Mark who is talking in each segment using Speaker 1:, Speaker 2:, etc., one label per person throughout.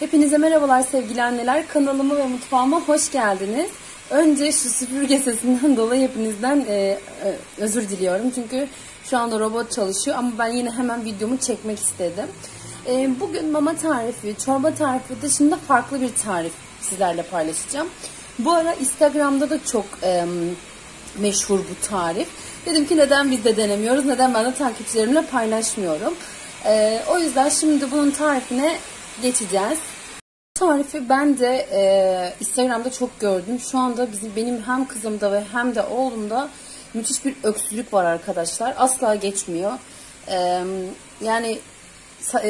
Speaker 1: Hepinize merhabalar sevgili anneler. Kanalıma ve mutfağıma hoş geldiniz. Önce şu süpürge sesinden dolayı hepinizden özür diliyorum. Çünkü şu anda robot çalışıyor ama ben yine hemen videomu çekmek istedim. Bugün mama tarifi, çorba tarifi dışında farklı bir tarif sizlerle paylaşacağım. Bu ara Instagram'da da çok meşhur bu tarif. Dedim ki neden biz de denemiyoruz, neden ben de takipçilerimle paylaşmıyorum. O yüzden şimdi bunun tarifine geçeceğiz. Bu tarifi ben de Instagram'da çok gördüm. Şu anda benim hem kızımda ve hem de oğlumda müthiş bir öksürük var arkadaşlar. Asla geçmiyor. Yani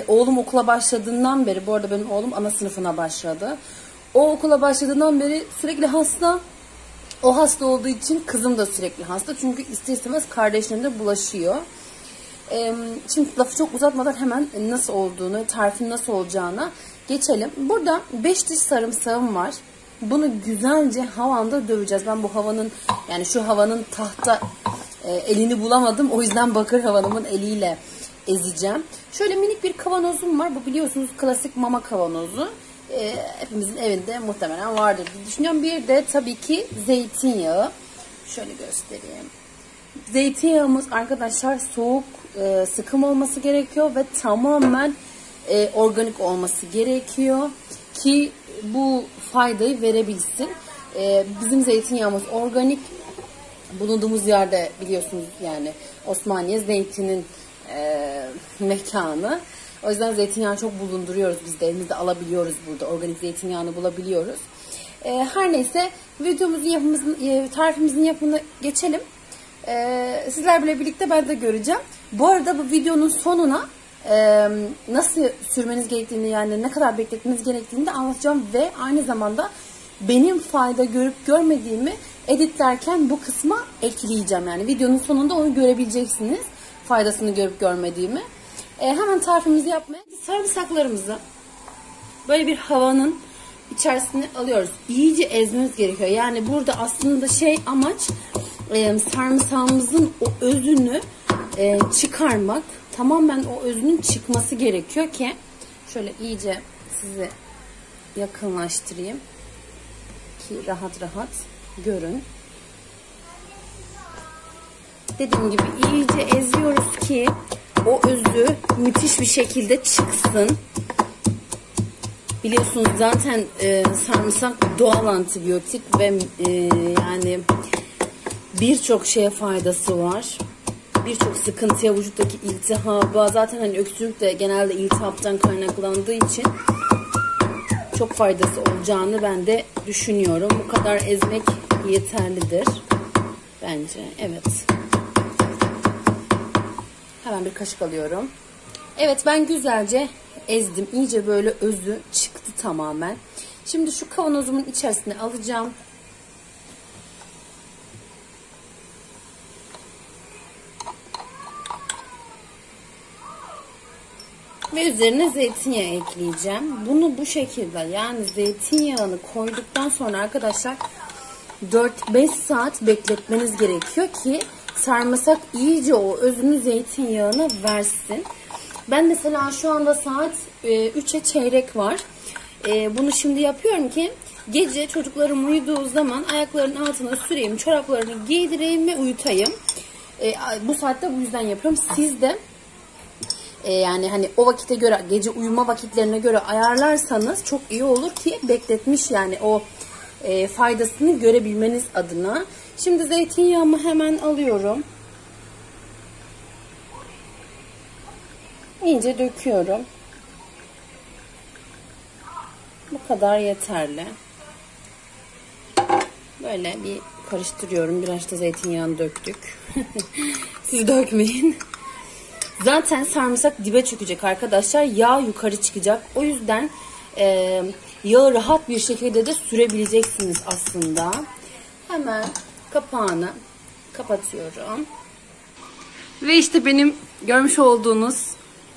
Speaker 1: oğlum okula başladığından beri, bu arada benim oğlum ana sınıfına başladı. O okula başladığından beri sürekli hasta. O hasta olduğu için kızım da sürekli hasta. Çünkü ister istemez kardeşlerine bulaşıyor. Şimdi lafı çok uzatmadan hemen nasıl olduğunu, tarifin nasıl olacağına geçelim. Burada 5 diş sarımsağım var. Bunu güzelce havanda döveceğiz. Ben bu havanın, yani şu havanın tahta elini bulamadım. O yüzden bakır havanımın eliyle ezeceğim. Şöyle minik bir kavanozum var. Bu biliyorsunuz klasik mama kavanozu. Hepimizin evinde muhtemelen vardır diye düşünüyorum. Bir de tabii ki zeytinyağı. Şöyle göstereyim. Zeytinyağımız arkadaşlar soğuk, sıkım olması gerekiyor ve tamamen organik olması gerekiyor ki bu faydayı verebilsin. Bizim zeytinyağımız organik. Bulunduğumuz yerde biliyorsunuz yani Osmaniye zeytinin mekanı. O yüzden zeytinyağı çok bulunduruyoruz, biz de elimizde alabiliyoruz, burada organik zeytinyağını bulabiliyoruz. Her neyse videomuzun tarifimizin yapımına geçelim. Sizler bile birlikte ben de göreceğim. Bu arada bu videonun sonuna nasıl sürmeniz gerektiğini, yani ne kadar bekletmeniz gerektiğini de anlatacağım ve aynı zamanda benim fayda görüp görmediğimi editlerken bu kısma ekleyeceğim. Yani videonun sonunda onu görebileceksiniz, faydasını görüp görmediğimi. Hemen tarifimizi yapmaya. Sarımsaklarımızı böyle bir havanın içerisine alıyoruz. İyice ezmemiz gerekiyor. Yani burada aslında amaç sarımsağımızın o özünü çıkarmak. Tamamen o özünün çıkması gerekiyor ki şöyle iyice sizi yakınlaştırayım ki rahat rahat görün. Dediğim gibi iyice eziyoruz ki o özü müthiş bir şekilde çıksın. Biliyorsunuz zaten sarımsak doğal antibiyotik ve yani birçok şeye faydası var. Birçok sıkıntıya, vücuttaki iltihaba, zaten hani öksürük de genelde iltihaptan kaynaklandığı için çok faydası olacağını ben de düşünüyorum. Bu kadar ezmek yeterlidir bence. Evet. Hemen bir kaşık alıyorum. Evet, ben güzelce ezdim. İyice böyle özü çıktı tamamen. Şimdi şu kavanozumun içerisine alacağım. Ve üzerine zeytinyağı ekleyeceğim. Bunu bu şekilde, yani zeytinyağını koyduktan sonra arkadaşlar 4-5 saat bekletmeniz gerekiyor ki sarımsak iyice o özünü zeytinyağına versin. Ben mesela şu anda saat 3'e çeyrek var. Bunu şimdi yapıyorum ki gece çocuklarım uyuduğu zaman ayaklarının altına süreyim, çoraplarını giydireyim ve uyutayım. Bu saatte bu yüzden yapıyorum. Siz de yani hani o vakite göre, gece uyuma vakitlerine göre ayarlarsanız çok iyi olur ki bekletmiş, yani o faydasını görebilmeniz adına. Şimdi zeytinyağımı hemen alıyorum. İyice döküyorum. Bu kadar yeterli. Böyle bir karıştırıyorum. Biraz da zeytinyağını döktük. Siz dökmeyin. Zaten sarımsak dibe çökecek arkadaşlar. Yağ yukarı çıkacak. O yüzden yağı rahat bir şekilde de sürebileceksiniz aslında. Hemen kapağını kapatıyorum. Ve işte benim görmüş olduğunuz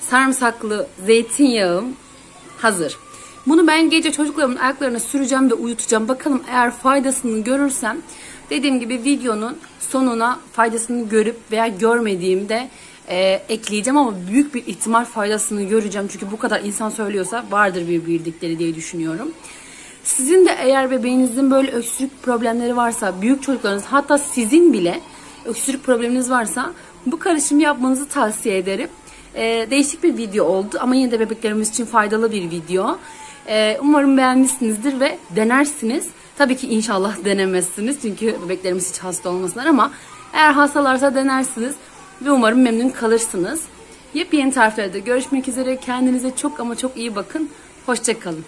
Speaker 1: sarımsaklı zeytinyağım hazır. Bunu ben gece çocuklarımın ayaklarına süreceğim ve uyutacağım. Bakalım eğer faydasını görürsem, dediğim gibi videonun sonuna faydasını görüp veya görmediğimde ekleyeceğim ama büyük bir ihtimal faydasını göreceğim. Çünkü bu kadar insan söylüyorsa vardır bir bildikleri diye düşünüyorum. Sizin de eğer bebeğinizin böyle öksürük problemleri varsa, büyük çocuklarınız, hatta sizin bile öksürük probleminiz varsa bu karışımı yapmanızı tavsiye ederim. Değişik bir video oldu ama yine de bebeklerimiz için faydalı bir video. Umarım beğenmişsinizdir ve denersiniz. Tabii ki inşallah denemezsiniz çünkü bebeklerimiz hiç hasta olmasınlar ama eğer hastalarsa denersiniz ve umarım memnun kalırsınız. Yepyeni tariflerde görüşmek üzere. Kendinize çok ama çok iyi bakın. Hoşça kalın.